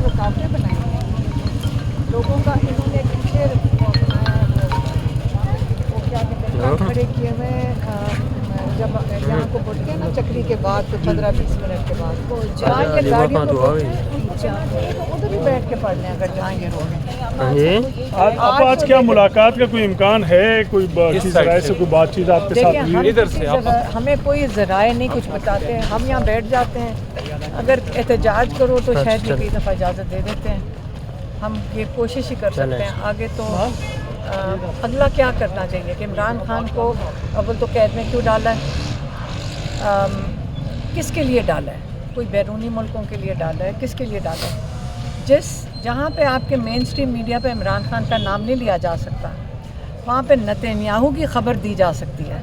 रुकावटें बनाई हैं लोगों का। इन्होंने पीछे वो बनाया है, वो क्या कहते हैं, ट्रक खड़े किए हुए हैं। जब यहाँ को बढ़ते हैं ना चक्री के बाद तो 15-20 मिनट के बाद वो जहाँ ये गाड़ियों को बढ़ते हैं तो उधर ही बैठ के पढ़ लें अगर जहाँ ये रोकें। आज क्या मुलाकात का कोई इम्कान है? कोई ज़राए से कोई बातचीत आपके साथ हुई? इधर से हमें कोई ज़राए नहीं कुछ बताते हैं, हम यहाँ बैठ जाते हैं। अगर एहतजाज करो तो शायद ये कई दफ़ा इजाज़त दे देते हैं। हम ये कोशिश ही कर सकते हैं। आगे तो अगला क्या करना चाहिए कि इमरान खान को अव्वल तो कैद में क्यों डाला है, किसके लिए डाला है? कोई बैरूनी मुल्कों के लिए डाला है, किसके लिए डाला है? जहाँ पे आपके मेन स्ट्रीम मीडिया पे इमरान खान का नाम नहीं लिया जा सकता, वहाँ पे नेतन्याहू की खबर दी जा सकती है।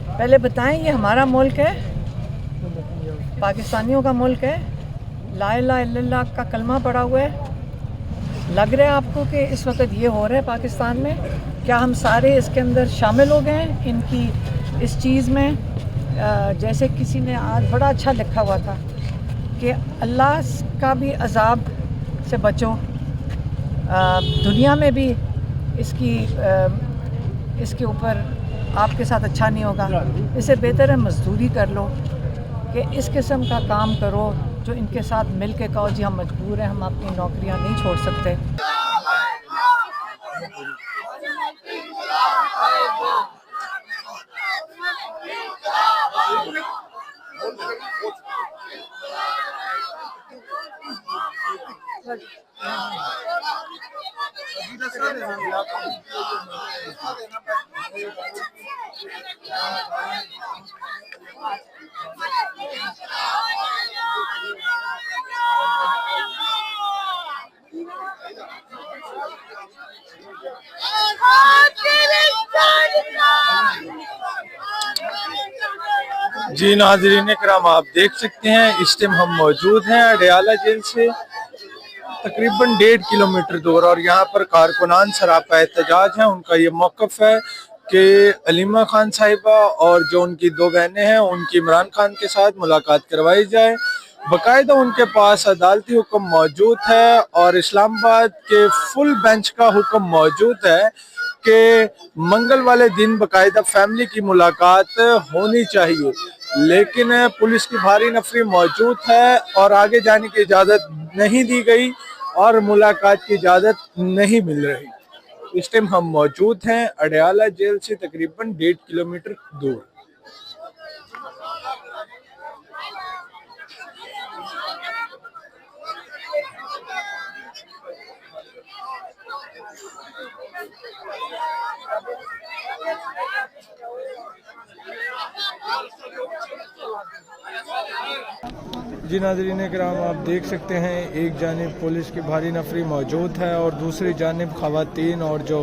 पहले बताएं ये हमारा मुल्क है, पाकिस्तानियों का मुल्क है, ला इलाहा इल्लल्लाह का कलमा पड़ा हुआ है। लग रहा है आपको कि इस वक्त ये हो रहा है पाकिस्तान में? क्या हम सारे इसके अंदर शामिल हो गए हैं इनकी इस चीज़ में? जैसे किसी ने आज बड़ा अच्छा लिखा हुआ था कि अल्लाह का भी अजाब से बचो, दुनिया में भी इसके ऊपर आपके साथ अच्छा नहीं होगा। इससे बेहतर है मजदूरी कर लो कि इस किस्म का काम करो जो इनके साथ मिल के कहो जी हम मजबूर हैं, हम अपनी नौकरियां नहीं छोड़ सकते। जी नाज़रीन इकराम, आप देख सकते हैं इस टाइम हम मौजूद हैं अडयाला जेल से तकरीबन 1.5 किलोमीटर दूर, और यहाँ पर कारकुनान सरापा एहतजाज हैं। उनका ये मौक़िफ़ है कि अलीमा खान साहिबा और जो उनकी 2 बहनें हैं उनकी इमरान खान के साथ मुलाकात करवाई जाए। बाकायदा उनके पास अदालती हुक्म मौजूद है और इस्लामाबाद के फुल बेंच का हुक्म मौजूद है कि मंगल वाले दिन बाकायदा फैमिली की मुलाकात होनी चाहिए, लेकिन पुलिस की भारी नफरी मौजूद है और आगे जाने की इजाज़त नहीं दी गई और मुलाकात की इजाज़त नहीं मिल रही। इस टाइम हम मौजूद हैं अडयाला जेल से तकरीबन 1.5 किलोमीटर दूर। जी नाज़रीन इकराम, आप देख सकते हैं एक जानिब पुलिस की भारी नफरी मौजूद है और दूसरी जानिब ख़वातीन और जो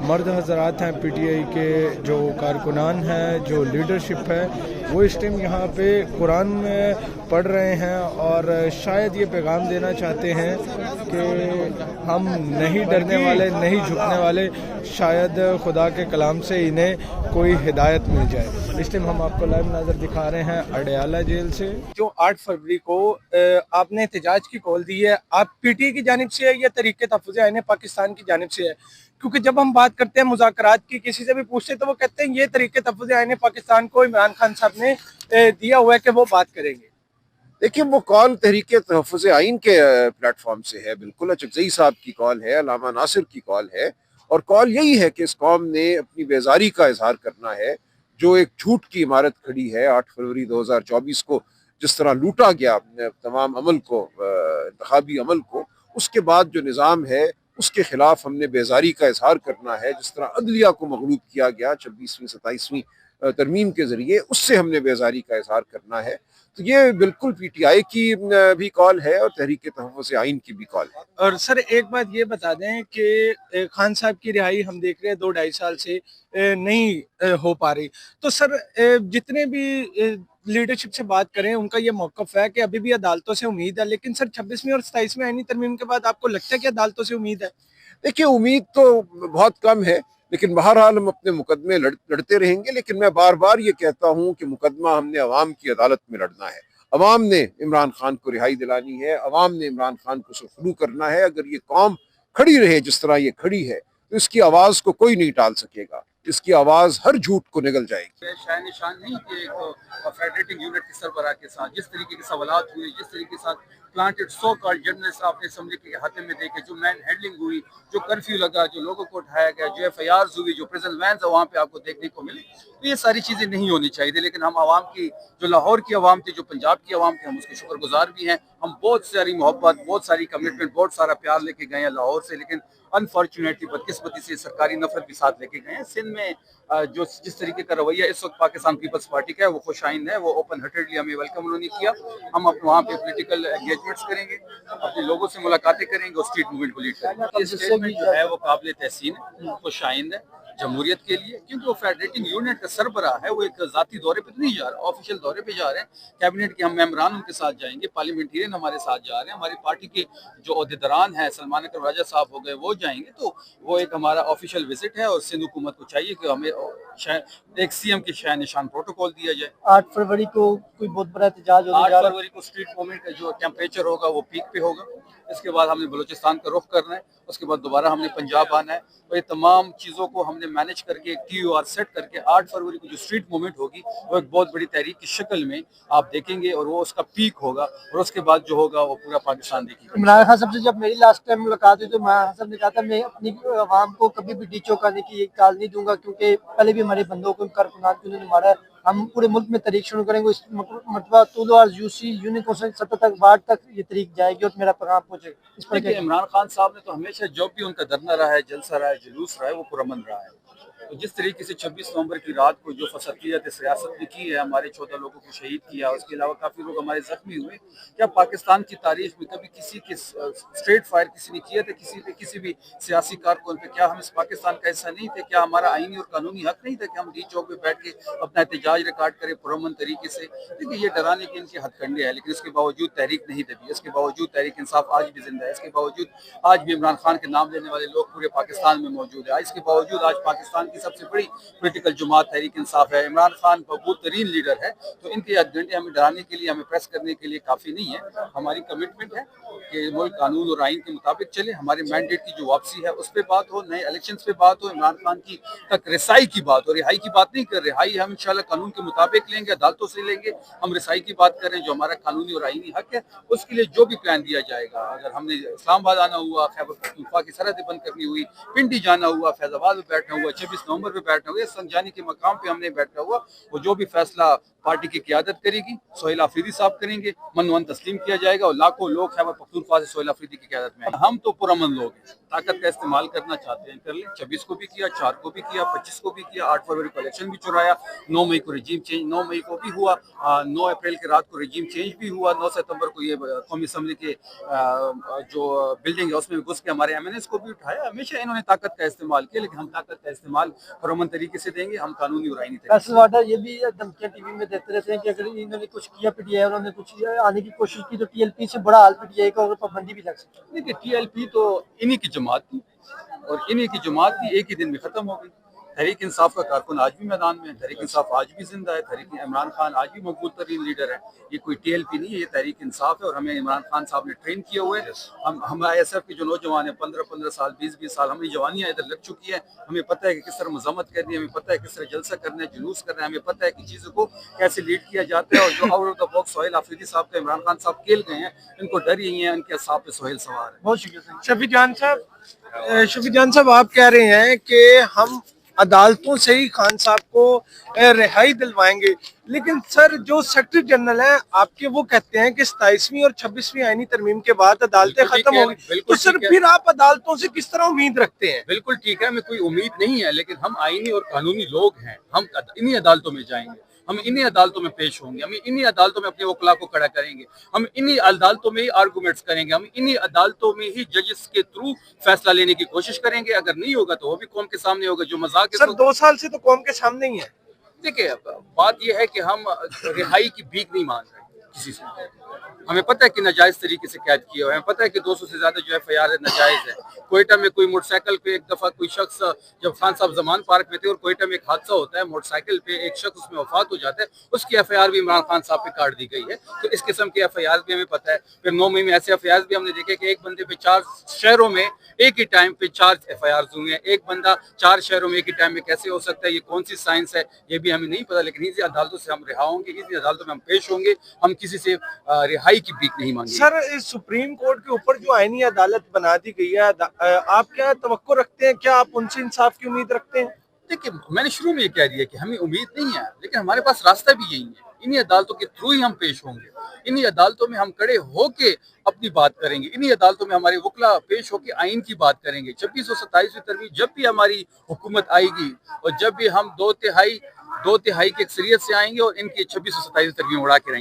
मर्द हजरात हैं पीटीआई के जो कारकुनान हैं, जो लीडरशिप है, वो इस टाइम यहाँ पे कुरान में पढ़ रहे हैं और शायद ये पैगाम देना चाहते हैं कि हम नहीं डरने वाले, नहीं झुकने वाले। शायद खुदा के कलाम से इन्हें कोई हिदायत मिल जाए। इस टाइम हम आपको लाइव नज़र दिखा रहे हैं अडयाला जेल से। जो 8 फरवरी को आपने एहतजाज की कॉल दी है, आप पीटीआई की जानिब से है या तहरीक तहफ़्फ़ुज़ आईन पाकिस्तान की जानिब से है? क्योंकि जब हम बात करते हैं मुज़ाकरात की, किसी से भी पूछते तो वो कहते हैं ये तहरीक तहफ़्फ़ुज़ आईन पाकिस्तान को इमरान खान साहब ने दिया हुआ है कि वो बात करेंगे। देखिए, वो कॉल तहरीक तहफ़्फ़ुज़ आइन के प्लेटफॉर्म से है, बिल्कुल अचकज़ई साहब की कॉल है, अल्लामा नासिर की कॉल है, और कॉल यही है कि इस कौम ने अपनी बेजारी का इजहार करना है। जो एक झूठ की इमारत खड़ी है 8 फरवरी 2024 को, जिस तरह लूटा गया तमाम अमल को, इंतखाबी अमल को, उसके बाद जो निज़ाम है उसके खिलाफ हमने बेजारी का इजहार करना है। जिस तरह अदलिया को मगलूब किया गया 26वीं 27वीं तरमीम के जरिए, उससे हमने बेजारी का इजहार करना है। तो ये बिल्कुल पीटीआई की भी कॉल है और तहरीक तहफ़्फ़ुज़ आइन की भी कॉल है। और सर एक बात ये बता दें कि खान साहब की रिहाई हम देख रहे हैं 2-2.5 साल से नहीं हो पा रही, तो सर जितने भी लीडरशिप से बात करें उनका ये मौक़िफ़ है कि अभी भी अदालतों से उम्मीद है, लेकिन सर 26वीं और 27वीं आईनी तरमीम के बाद आपको लगता है कि अदालतों से उम्मीद है? देखिए, उम्मीद तो बहुत कम है, लेकिन बहरहाल हम अपने मुकदमे लड़ते रहेंगे। लेकिन मैं बार बार ये कहता हूँ कि मुकदमा हमने अवाम की अदालत में लड़ना है, अवाम ने इमरान खान को रिहाई दिलानी है, अवाम ने इमरान खान को सुखरू करना है। अगर ये कौम खड़ी रहे जिस तरह ये खड़ी है तो इसकी आवाज़ को कोई नहीं टाल सकेगा, इसकी आवाज़ हर झूठ को निगल जाएगी। शायद निशान नहीं कि एक फेडरेटिंग यूनिट के सरबराह के साथ जिस तरीके के सवालात हुए, जिस तरीके के साथ प्लांटेड सो कॉल्ड जर्नलिस्ट आपने असम्बली के हाथे में देखे, जो मैन हैंडलिंग हुई, जो कर्फ्यू लगा, जो लोगों को उठाया गया, जो FIRs हुई, जो प्रिजन वैन्स वहाँ पे आपको देखने को मिली, तो ये सारी चीज़ें नहीं होनी चाहिए थी। लेकिन हम आवाम की, जो लाहौर की आवाम थी, जो पंजाब की आवाम थी, हम उसके शुक्रगुजार भी हैं। हम बहुत सारी मोहब्बत, बहुत सारी कमिटमेंट, बहुत सारा प्यार लेके गए हैं लाहौर से, लेकिन अनफॉर्चुनेटली बदकिस्मती से सरकारी नफरत भी साथ लेके गए हैं। सिंध में जो जिस तरीके का रवैया इस वक्त पाकिस्तान पीपल्स पार्टी का है वो खुशाइन है, वो ओपन हार्टेडली हमें वेलकम उन्होंने किया। हम वहाँ पे पॉलिटिकल एंगेजमेंट्स करेंगे, अपने लोगों से मुलाकातें करेंगे और स्ट्रीट मूवमेंट को लीड करेंगे। ये स्टेटमेंट जो है वो काबिल तहसीन है, खुशाइन है जमहूरियत के लिए, क्योंकि वो फेडरेटिंग यूनिट का सरबराह है। वो एक जाती दौरे पे तो नहीं जा रहा, ऑफिशियल दौरे पे जा रहे हैं। कैबिनेट के हम मेंबरान उनके साथ जाएंगे, पार्लियामेंटेरियन हमारे साथ जा रहे हैं, हमारी पार्टी के जो अहदेदारान हैं, सलमान अकरम राजा साहब हो गए, वो जाएंगे। तो वो एक हमारा ऑफिशियल विजिट है और सिंध हुकूमत को चाहिए कि हमें एक CM के शान निशान प्रोटोकॉल दिया जाए। 8 फरवरी को कोई बहुत बड़ा एहतजाज होने जा 8 रहा है। फरवरी को स्ट्रीट मूवमेंट का जो टेम्परेचर होगा वो पीक पे होगा। इसके बाद हमने बलूचिस्तान का रुख करना है, उसके बाद दोबारा हमने पंजाब आना है। और ये तमाम चीज़ों को हमने मैनेज करके एक TOR सेट करके 8 फरवरी को जो स्ट्रीट मूवमेंट होगी वो एक बहुत बड़ी तहरीक की शक्ल में आप देखेंगे और वो उसका पीक होगा। और उसके बाद जो होगा वो पूरा पाकिस्तान देखेगा। इमरान खान साहब से जब मेरी लास्ट टाइम मुलाकात हुई तो इमरान खान साहब ने कहा था मैं अपनी आवाम को कभी भी डी चौंकाने की कॉल नहीं दूंगा, क्योंकि पहले भी हमारे बंदों को कारकुनान को उन्होंने मारा है। हम पूरे मुल्क में तहरीक शुरू करेंगे, इस मरतबा तूल और यूसी यूनिट को 70 तक वार्ड तक ये तहरीक जाएगी और मेरा पैगाम पहुंचेगा। इस पर इमरान खान साहब ने तो हमेशा जो भी उनका धरना रहा है, जलसा रहा है, जुलूस रहा है, वो पुरअमन रहा है। तो जिस तरीके से 26 नवंबर की रात को जो फसलियत सियासत ने की है, हमारे 14 लोगों को शहीद किया, उसके अलावा काफ़ी लोग हमारे जख्मी हुए। क्या पाकिस्तान की तारीख में कभी किसी के स्ट्रेट फायर किसी ने किया था किसी पे, किसी भी सियासी कारकुन पे? क्या हम इस पाकिस्तान का हिस्सा नहीं थे? क्या हमारा आईनी और कानूनी हक नहीं था कि हम डी चौक पे बैठ के अपना एहतजाज रिकॉर्ड करें पुरअमन तरीके से? देखिए, ये डराने के इनके हथकंडे हैं, लेकिन इसके बावजूद तहरीक नहीं दबी, इसके बावजूद तहरीक इंसाफ आज भी जिंदा है, इसके बावजूद आज भी इमरान खान के नाम लेने वाले लोग पूरे पाकिस्तान में मौजूद है। इसके बावजूद आज पाकिस्तान की सबसे बड़ी पॉलिटिकल जमात तहरीक इंसाफ है। इमरान खान मकबूल तरीन लीडर है, तो इनके एजेंडे हमें डराने के लिए, हमें प्रेस करने के लिए काफ़ी नहीं है। हमारी कमिटमेंट है कि मुल्क कानून और आइन के मुताबिक चले। हमारे मैंडेट की जो वापसी है उस पर बात हो, नए इलेक्शंस पे बात हो, इमरान खान की तक रिसाई की बात हो। रिहाई की बात नहीं कर, रिहाई हम इंशाल्लाह कानून के मुताबिक लेंगे, अदालतों से लेंगे। हम रिसाई की बात करें जो हमारा कानूनी और आइनी हक है, उसके लिए जो भी प्लान दिया जाएगा। अगर हमने इस्लामाबाद आना हुआ, खैबर पख्तूनख्वा की सरहदें बंद करनी हुई, पिंडी जाना हुआ, फैजाबाद में बैठना हुआ, 26 नवंबर पे बैठना हुआ, संजानी के मकाम पे हमने बैठना हुआ, वो जो भी फैसला पार्टी की क़यादत करेगी, सोहेल आफरीदी साहब करेंगे, मनवन तस्लीम किया जाएगा और लाखों लोग खैबर पख्तूनख्वा से सोहेल आफरीदी की क़यादत में। हम तो पुरअमन लोग हैं, ताकत का इस्तेमाल करना चाहते हैं कर लें। 26 को भी किया, 4 को भी किया, 25 को भी किया, 8 फरवरी को इलेक्शन भी चुराया, 9 मई को रजीम चेंज, 9 मई को भी हुआ, 9 अप्रैल की रात को रजीम चेंज भी हुआ, 9 सितंबर को ये कौमी असम्बली के जो बिल्डिंग है उसमें घुस के हमारे MNAs को भी उठाया। हमेशा इन्होंने ताकत का इस्तेमाल किया, लेकिन हम ताकत का इस्तेमाल पुरअमन तरीके से देंगे। हम कानूनी और आईनी तरीके ये भी धमकियां टीवी में देते रहते हैं कि अगर इन्होंने कुछ किया PTI, उन्होंने कुछ आने की कोशिश की तो TLP से बड़ा हाल PTI का और पाबंदी भी लग सकती है। देखिए, TLP तो इन्हीं की जमात थी और इन्हीं की जमात थी, एक ही दिन में खत्म हो गई। तहरीक इंसाफ का कारकुन आज भी मैदान में है, तहरीक इंसाफ आज भी जिंदा है, तहरीक इमरान खान आज भी मकबूल तरीन लीडर है। ये कोई TLP नहीं है, ये तहरीक इंसाफ है और हमें इमरान खान साहब ने ट्रेन किए हुए हैं। हम ISF के जो नौजवान हैं, 15-15 साल, 20-20 साल, हमारी जवानियाँ इधर लग चुकी है। हमें पता है कि किस तरह मजम्मत करनी है, हमें पता है किस तरह जलसा करना है, जुलूस करना है, हमें पता है कि चीज़ों को कैसे लीड किया जाता है। और जो out of the box Sohail Afridi साहब का इमरान खान साहब खेल गए हैं, इनको डर यही है, उनके असाब पे सोहेल सवार है। बहुत शुक्रिया। शफी जान साहब, आप कह रहे हैं कि हम अदालतों से ही खान साहब को रिहाई दिलवाएंगे, लेकिन सर जो सेक्रेटरी जनरल हैं आपके, वो कहते हैं कि 27वीं और 26वीं आईनी तरमीम के बाद अदालतें खत्म होंगी, तो सर फिर आप अदालतों से किस तरह उम्मीद रखते हैं? बिल्कुल ठीक है, हमें कोई उम्मीद नहीं है, लेकिन हम आईनी और कानूनी लोग हैं। हम इन्हीं अदालतों में जाएंगे, हम इन्हीं अदालतों में पेश होंगे, हम इन्हीं अदालतों में अपने वकला को खड़ा करेंगे, हम इन्हीं अदालतों में ही आर्गूमेंट्स करेंगे, हम इन्हीं अदालतों में ही जजेस के थ्रू फैसला लेने की कोशिश करेंगे। अगर नहीं होगा तो वो भी कौम के सामने होगा। जो मजाक है सर 2 साल से तो कौम के सामने ही है। देखिए, बात यह है कि हम रिहाई की भीख नहीं मांग रहे, किसी से। हमें पता है कि नाजायज तरीके से कैद किया हुआ है, हमें पता है कि 200 से ज्यादा जो FIR नाजायज है। कोयटा में कोई मोटरसाइकिल पे एक दफा कोई शख्स, जब खान साहब जमान पार्क में थे और कोयटा में एक हादसा होता है, मोटरसाइकिल पे एक शख्स उसमें वफात हो जाता है, उसकी FIR भी इमरान खान साहब पे काट दी गई है। तो इस किस्म की FIR भी हमें पता है। फिर 9 मई में ऐसे FIR भी हमने देखे कि एक बंदे पे 4 शहरों में एक ही टाइम पे 4 FIR हुए हैं। एक बंदा 4 शहरों में एक ही टाइम में कैसे हो सकता है, ये कौन सी साइंस है, ये भी हमें नहीं पता। लेकिन इसी अदालतों से हम रिहा होंगे, इसी अदालतों में हम पेश होंगे, हम किसी से रिहाई की भीख नहीं मांगेंगे। सर, इस सुप्रीम कोर्ट के ऊपर जो आईनी अदालत बना दी गई है, आप क्या तवक्को रखते हैं? क्या आप उनसे इंसाफ की उम्मीद रखते हैं? देखिए, मैंने शुरू में ये कह दिया कि हमें उम्मीद नहीं है, लेकिन हमारे पास रास्ता भी यही है। इन्हीं अदालतों के थ्रू ही हम पेश होंगे, इन्हीं अदालतों में हम खड़े होके अपनी बात करेंगे, इन्हीं अदालतों में हमारे वकला पेश होके आइन की बात करेंगे। 26 और 27वीं तरमीम जब भी हमारी हुकूमत आएगी और जब भी हम दो तिहाई की अक्सरियत से आएंगे और इनकी 26 और 27वीं तरमीम उड़ा के रहेंगे।